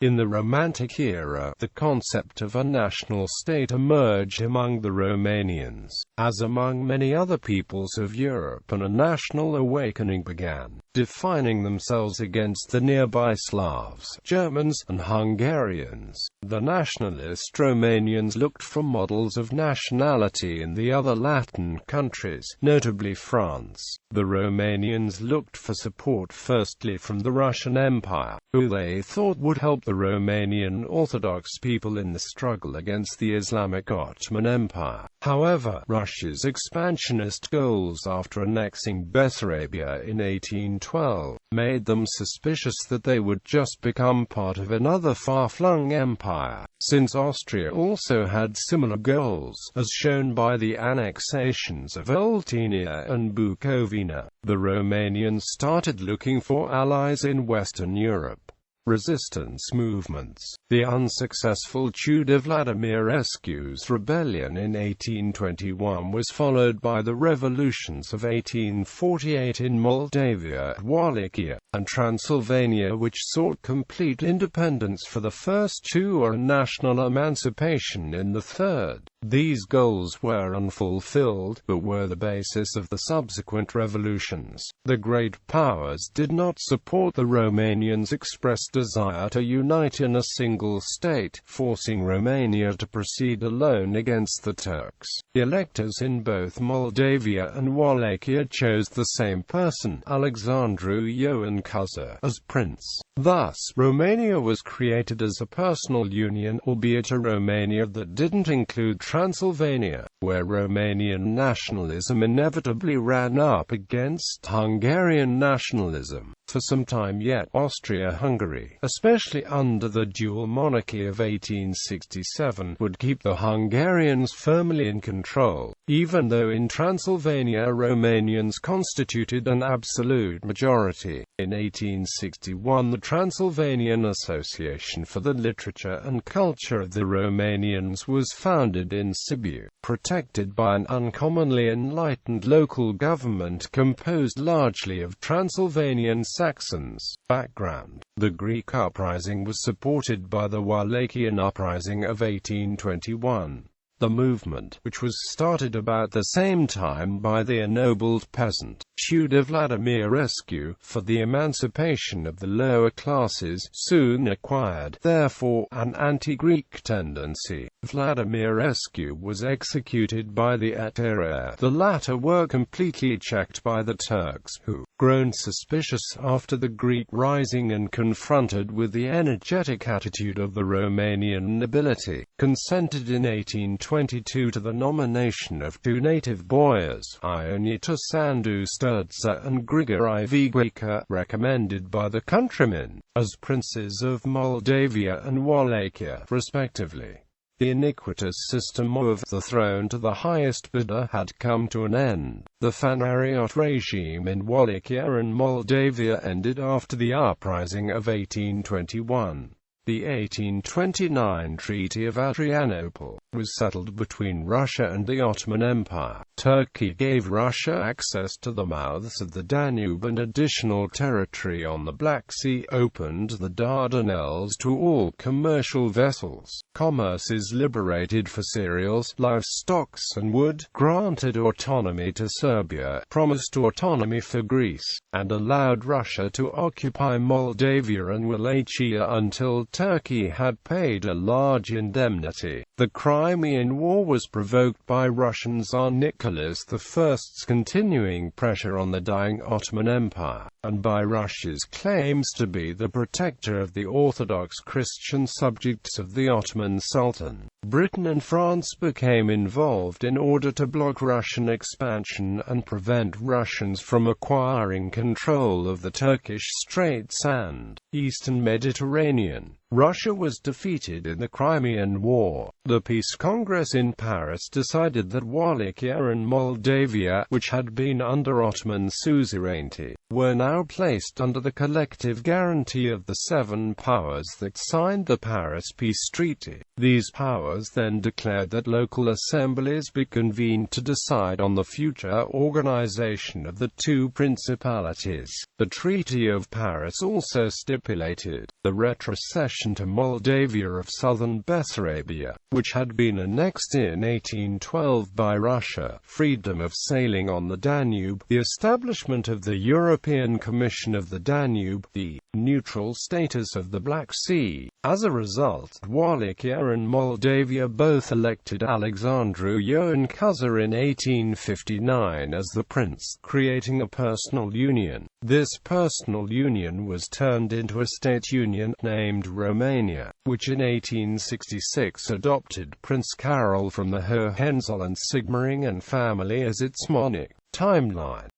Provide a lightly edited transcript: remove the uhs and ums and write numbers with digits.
In the Romantic era, the concept of a national state emerged among the Romanians, as among many other peoples of Europe, and a national awakening began, defining themselves against the nearby Slavs, Germans, and Hungarians. The nationalist Romanians looked for models of nationality in the other Latin countries, notably France. The Romanians looked for support firstly from the Russian Empire, who they thought would help the Romanian Orthodox people in the struggle against the Islamic Ottoman Empire. However, Russia's expansionist goals after annexing Bessarabia in 1812 made them suspicious that they would just become part of another far-flung empire, since Austria also had similar goals, as shown by the annexations of Oltenia and Bukovina. The Romanians started looking for allies in Western Europe. Resistance movements. The unsuccessful Tudor Vladimirescu's rebellion in 1821 was followed by the revolutions of 1848 in Moldavia, Wallachia, and Transylvania, which sought complete independence for the first two and national emancipation in the third. These goals were unfulfilled, but were the basis of the subsequent revolutions. The great powers did not support the Romanians' expressed desire to unite in a single state, forcing Romania to proceed alone against the Turks. The electors in both Moldavia and Wallachia chose the same person, Alexandru Ioan Cuza, as prince. Thus, Romania was created as a personal union, albeit a Romania that didn't include Transylvania, where Romanian nationalism inevitably ran up against Hungarian nationalism. For some time yet, Austria-Hungary, especially under the dual monarchy of 1867, would keep the Hungarians firmly in control, even though in Transylvania Romanians constituted an absolute majority. In 1861, the Transylvanian Association for the Literature and Culture of the Romanians was founded in Sibiu, protected by an uncommonly enlightened local government composed largely of Transylvanian Saxons. Background. The Greek uprising was supported by the Wallachian uprising of 1821. The movement, which was started about the same time by the ennobled peasant, Tudor Vladimirescu, for the emancipation of the lower classes, soon acquired, therefore, an anti-Greek tendency. Vladimirescu was executed by the Eterea. The latter were completely checked by the Turks, who, grown suspicious after the Greek rising and confronted with the energetic attitude of the Romanian nobility, consented in 1822 to the nomination of two native boyars, Ionita Sandu Sturza and Grigori Vighica, recommended by the countrymen, as princes of Moldavia and Wallachia, respectively. The iniquitous system of the throne to the highest bidder had come to an end. The Fanariot regime in Wallachia and Moldavia ended after the uprising of 1821. The 1829 Treaty of Adrianople was settled between Russia and the Ottoman Empire. Turkey gave Russia access to the mouths of the Danube and additional territory on the Black Sea, opened the Dardanelles to all commercial vessels. Commerce is liberated for cereals, livestock and wood, granted autonomy to Serbia, promised autonomy for Greece, and allowed Russia to occupy Moldavia and Wallachia until Turkey had paid a large indemnity. The Crimean War was provoked by Russian Tsar Nicholas I's continuing pressure on the dying Ottoman Empire, and by Russia's claims to be the protector of the Orthodox Christian subjects of the Ottoman Sultan. Britain and France became involved in order to block Russian expansion and prevent Russians from acquiring control of the Turkish Straits and Eastern Mediterranean. Russia was defeated in the Crimean War. The Peace Congress in Paris decided that Wallachia and Moldavia, which had been under Ottoman suzerainty, were now placed under the collective guarantee of the seven powers that signed the Paris Peace Treaty. These powers then declared that local assemblies be convened to decide on the future organization of the two principalities. The Treaty of Paris also stipulated the retrocession accession to Moldavia of southern Bessarabia, which had been annexed in 1812 by Russia, freedom of sailing on the Danube, the establishment of the European Commission of the Danube, the neutral status of the Black Sea. As a result, Wallachia and Moldavia both elected Alexandru Ioan Cuza in 1859 as the prince, creating a personal union. This personal union was turned into a state union, named Romania, which in 1866 adopted Prince Carol from the Hohenzollern-Sigmaringen family as its monarch. Timeline.